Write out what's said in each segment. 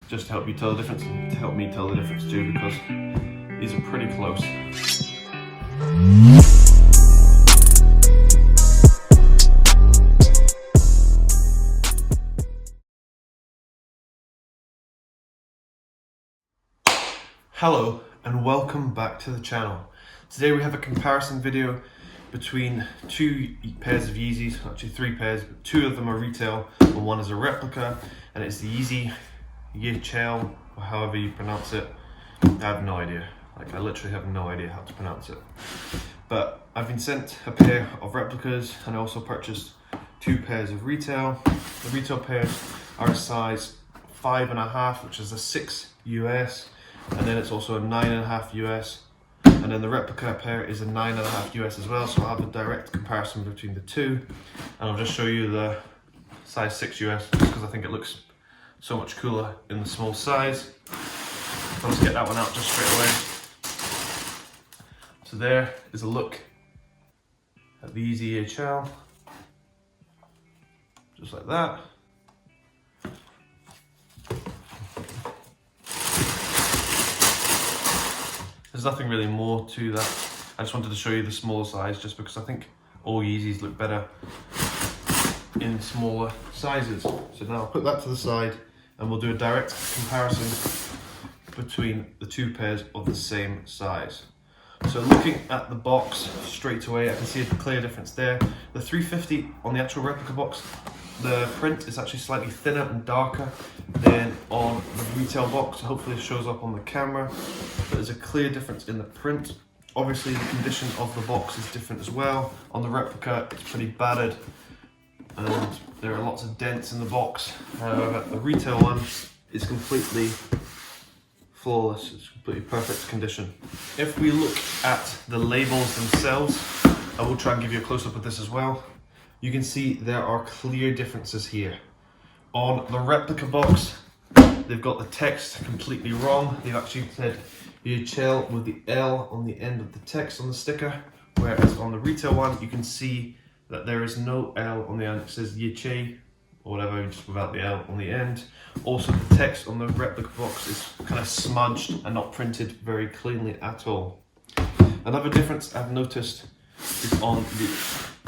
just to help you tell the difference and to help me tell the difference too, because these are pretty close. Hello and welcome back to the channel. Today we have a comparison video between two pairs of Yeezys, actually three pairs, but two of them are retail and one is a replica, and it's the Adidas Yeezy, or however you pronounce it. I have no idea, I literally have no idea how to pronounce it. But I've been sent a pair of replicas and I also purchased two pairs of retail. The retail pairs are a size 5.5, which is a 6 US, and then it's also a 9.5 US, and then the replica pair is a 9.5 US as well, so I'll have a direct comparison between the two, and I'll just show you the size 6 US just because I think it looks so much cooler in the small size. So let's get that one out just straight away. So there is a look at the Yeezy Yecheil, just like that. There's nothing really more to that. I just wanted to show you the smaller size just because I think all Yeezys look better in smaller sizes. So now I'll put that to the side and we'll do a direct comparison between the two pairs of the same size. So looking at the box straight away, I can see a clear difference there. The 350 on the actual replica box, the print is actually slightly thinner and darker than on the retail box. Hopefully it shows up on the camera, but there's a clear difference in the print. Obviously the condition of the box is different as well. On the replica it's pretty battered and there are lots of dents in the box. However, the retail one is completely flawless, it's completely perfect condition. If we look at the labels themselves, I will try and give you a close-up of this as well. You can see there are clear differences here. On the replica box, they've got the text completely wrong. They've actually said Yecheil with the L on the end of the text on the sticker, whereas on the retail one, you can see that there is no L on the end. It says Yecheil, or whatever, just without the L on the end. Also, the text on the replica box is kind of smudged and not printed very cleanly at all. Another difference I've noticed is on the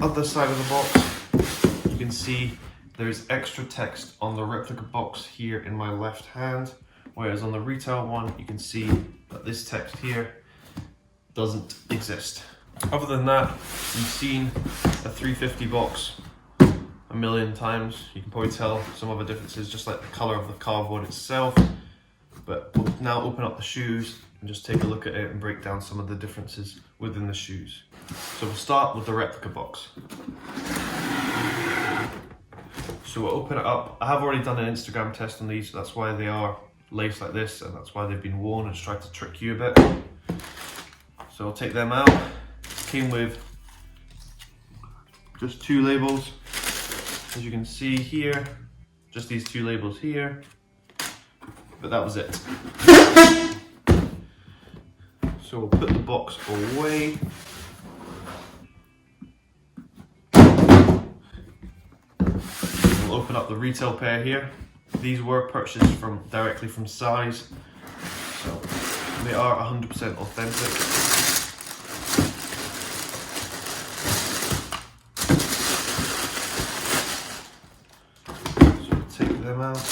other side of the box. You can see there is extra text on the replica box here in my left hand, whereas on the retail one you can see that this text here doesn't exist. Other than that, you've seen a 350 box a million times. You can probably tell some other differences, just like the color of the cardboard itself. But we'll now open up the shoes and just take a look at it and break down some of the differences within the shoes. So we'll start with the replica box. So we'll open it up. I have already done an Instagram test on these, so that's why they are laced like this, and that's why they've been worn and just tried to trick you a bit. So I'll take them out. Came with just two labels, as you can see here, just these two labels here, but that was it. So we'll put the box away. We'll open up the retail pair here. These were purchased directly from Size, so they are 100% authentic. So we'll take them out.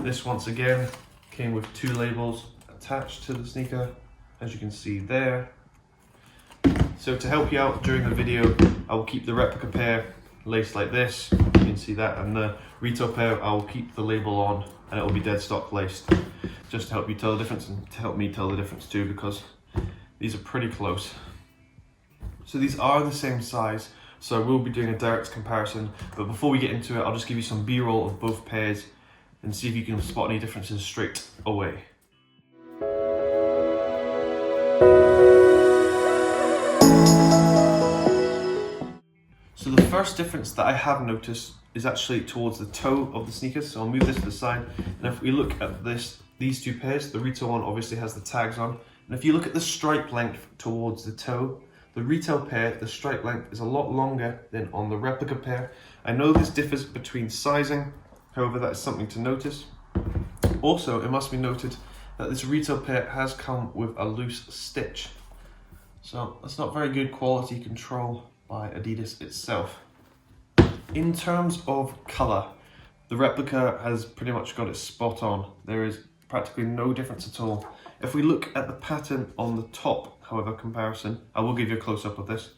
This once again came with two labels attached to the sneaker, as you can see there. So to help you out during the video, I will keep the replica pair laced like this, you can see that, and the retail pair I will keep the label on and it will be dead stock laced, just to help you tell the difference and to help me tell the difference too, because these are pretty close. So these are the same size, so I will be doing a direct comparison, but before we get into it, I'll just give you some B-roll of both pairs and see if you can spot any differences straight away. So the first difference that I have noticed is actually towards the toe of the sneakers. So I'll move this to the side, and if we look at these two pairs, the retail one obviously has the tags on, and if you look at the stripe length towards the toe, the retail pair, the stripe length is a lot longer than on the replica pair, I know this differs between sizing, however that is something to notice. Also, it must be noted that this retail pair has come with a loose stitch. So that's not very good quality control by Adidas itself. In terms of colour, the replica has pretty much got it spot on. There is practically no difference at all. If we look at the pattern on the top, however, comparison, I will give you a close-up of this.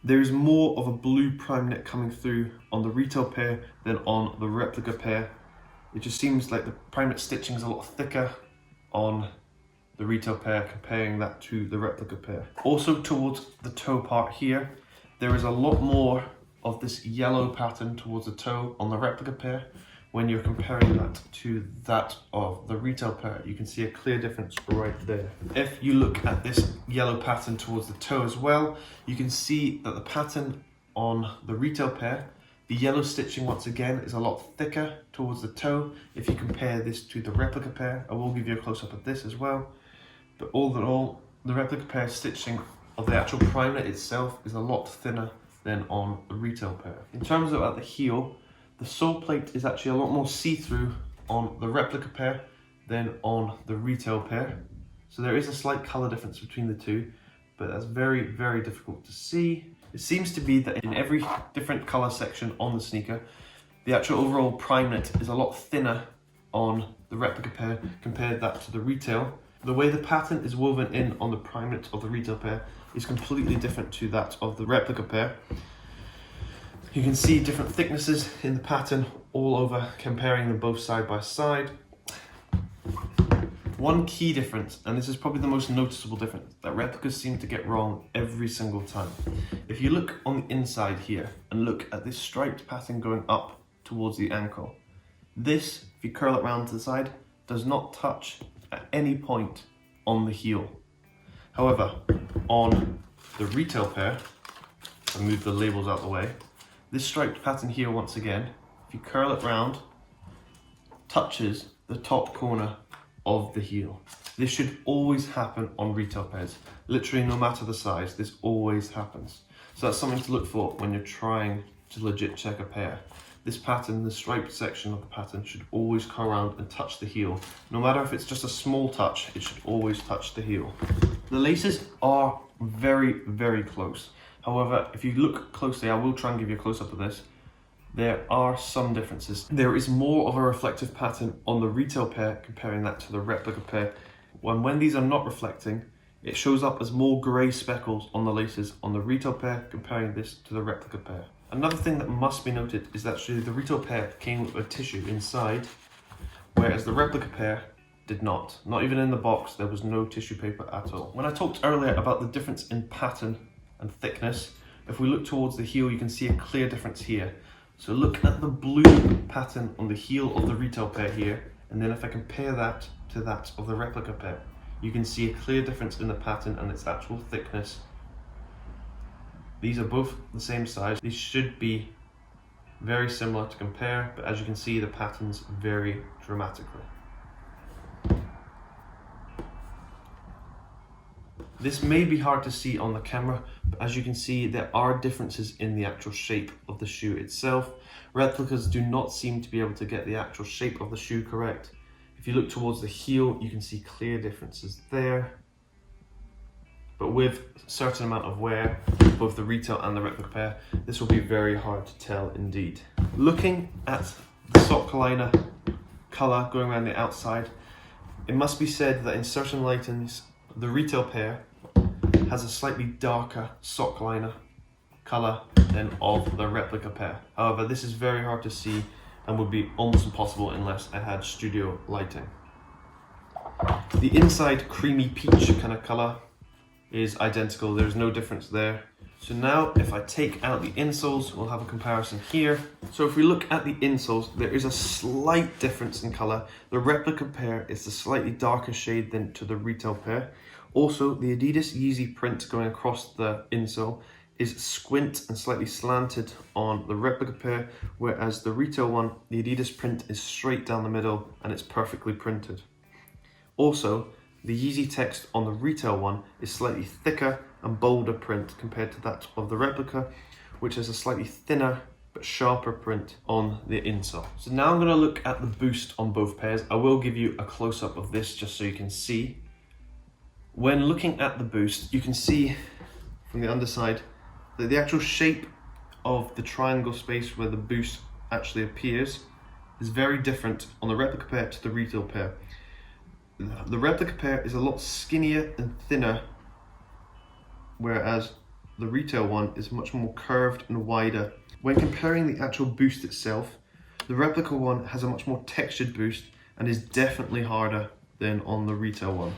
There is more of a blue prime knit coming through on the retail pair than on the replica pair. It just seems like the prime knit stitching is a lot thicker on the retail pair comparing that to the replica pair. Also towards the toe part here, there is a lot more of this yellow pattern towards the toe on the replica pair. When you're comparing that to that of the retail pair, you can see a clear difference right there. If you look at this yellow pattern towards the toe as well, you can see that the pattern on the retail pair, the yellow stitching once again is a lot thicker towards the toe. If you compare this to the replica pair, I will give you a close-up of this as well. But all in all, the replica pair stitching of the actual prime knit itself is a lot thinner than on the retail pair. In terms of at the heel, the sole plate is actually a lot more see-through on the replica pair than on the retail pair. So there is a slight colour difference between the two, but that's very, very difficult to see. It seems to be that in every different colour section on the sneaker, the actual overall prime knit is a lot thinner on the replica pair compared that to the retail. The way the pattern is woven in on the prime knit of the retail pair is completely different to that of the replica pair. You can see different thicknesses in the pattern all over, comparing them both side by side. One key difference, and this is probably the most noticeable difference, that replicas seem to get wrong every single time. If you look on the inside here and look at this striped pattern going up towards the ankle, this, if you curl it round to the side, does not touch at any point on the heel. However, on the retail pair, I'll move the labels out of the way, this striped pattern here once again, if you curl it round, touches the top corner of the heel. This should always happen on retail pairs. Literally no matter the size, this always happens. So that's something to look for when you're trying to legit check a pair. This pattern, the striped section of the pattern, should always come around and touch the heel. No matter if it's just a small touch, it should always touch the heel. The laces are very, very close. However, if you look closely, I will try and give you a close-up of this, there are some differences. There is more of a reflective pattern on the retail pair comparing that to the replica pair. When these are not reflecting, it shows up as more grey speckles on the laces on the retail pair comparing this to the replica pair. Another thing that must be noted is that actually the retail pair came with a tissue inside, whereas the replica pair did not. Not even in the box, there was no tissue paper at all. When I talked earlier about the difference in pattern and thickness, if we look towards the heel, you can see a clear difference here. So look at the blue pattern on the heel of the retail pair here, and then if I compare that to that of the replica pair, you can see a clear difference in the pattern and its actual thickness. These are both the same size. These should be very similar to compare, but as you can see, the patterns vary dramatically. This may be hard to see on the camera, but as you can see, there are differences in the actual shape of the shoe itself. Replicas do not seem to be able to get the actual shape of the shoe correct. If you look towards the heel, you can see clear differences there. But with a certain amount of wear, both the retail and the replica pair, this will be very hard to tell indeed. Looking at the sock liner colour going around the outside, it must be said that in certain lightings, the retail pair has a slightly darker sock liner colour than of the replica pair. However, this is very hard to see and would be almost impossible unless I had studio lighting. The inside creamy peach kind of colour is identical, there's no difference there. So now if I take out the insoles, we'll have a comparison here. So if we look at the insoles, there is a slight difference in colour. The replica pair is a slightly darker shade than to the retail pair. Also, the Adidas Yeezy print going across the insole is squint and slightly slanted on the replica pair, whereas the retail one, the Adidas print is straight down the middle and it's perfectly printed. Also, the Yeezy text on the retail one is slightly thicker and bolder print compared to that of the replica, which has a slightly thinner but sharper print on the insole. So now I'm going to look at the boost on both pairs. I will give you a close-up of this just so you can see. When looking at the boost, you can see from the underside that the actual shape of the triangle space where the boost actually appears is very different on the replica pair to the retail pair. The replica pair is a lot skinnier and thinner, whereas the retail one is much more curved and wider. When comparing the actual boost itself, the replica one has a much more textured boost and is definitely harder than on the retail one.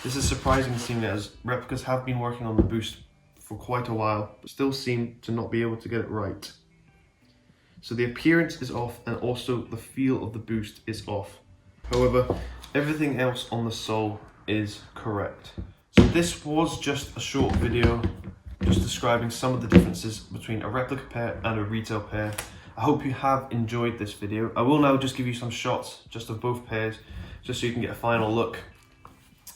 This is surprising, seeing as replicas have been working on the boost for quite a while, but still seem to not be able to get it right. So the appearance is off, and also the feel of the boost is off. However, everything else on the sole is correct. So this was just a short video just describing some of the differences between a replica pair and a retail pair. I hope you have enjoyed this video. I will now just give you some shots just of both pairs, just so you can get a final look.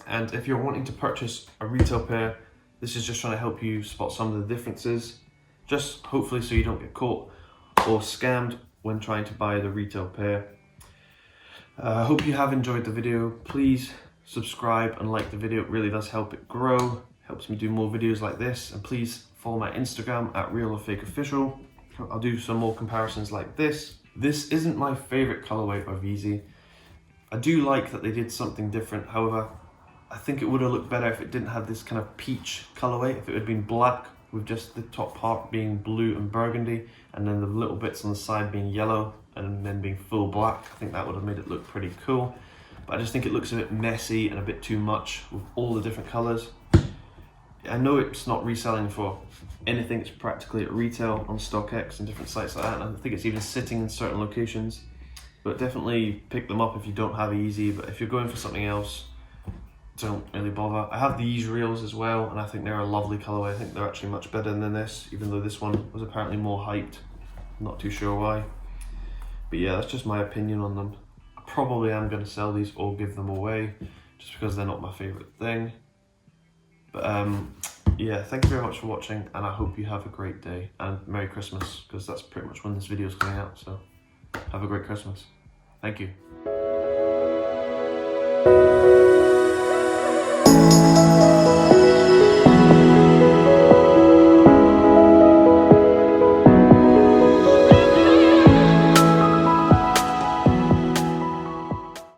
And if you're wanting to purchase a retail pair, this is just trying to help you spot some of the differences, just hopefully so you don't get caught or scammed when trying to buy the retail pair. I hope you have enjoyed the video. Please subscribe and like the video. It really does help it grow, helps me do more videos like this. And please follow my Instagram at RealorFakeOfficial. I'll do some more comparisons like this. This isn't my favorite colorway of Yeezy. I do like that they did something different. However, I think it would have looked better if it didn't have this kind of peach colorway. If it had been black with just the top part being blue and burgundy, and then the little bits on the side being yellow and then being full black, I think that would have made it look pretty cool. But I just think it looks a bit messy and a bit too much with all the different colors. I know it's not reselling for anything, it's practically at retail on StockX and different sites like that, and I think it's even sitting in certain locations. But definitely pick them up if you don't have a Yeezy, but if you're going for something else, don't really bother. I have the Yeezy Reels as well, and I think they're a lovely colorway. I think they're actually much better than this, even though this one was apparently more hyped. Not too sure why. But yeah, that's just my opinion on them. I probably am going to sell these or give them away, just because they're not my favorite thing. But yeah, thank you very much for watching, and I hope you have a great day, and Merry Christmas, because that's pretty much when this video is coming out, so have a great Christmas. Thank you.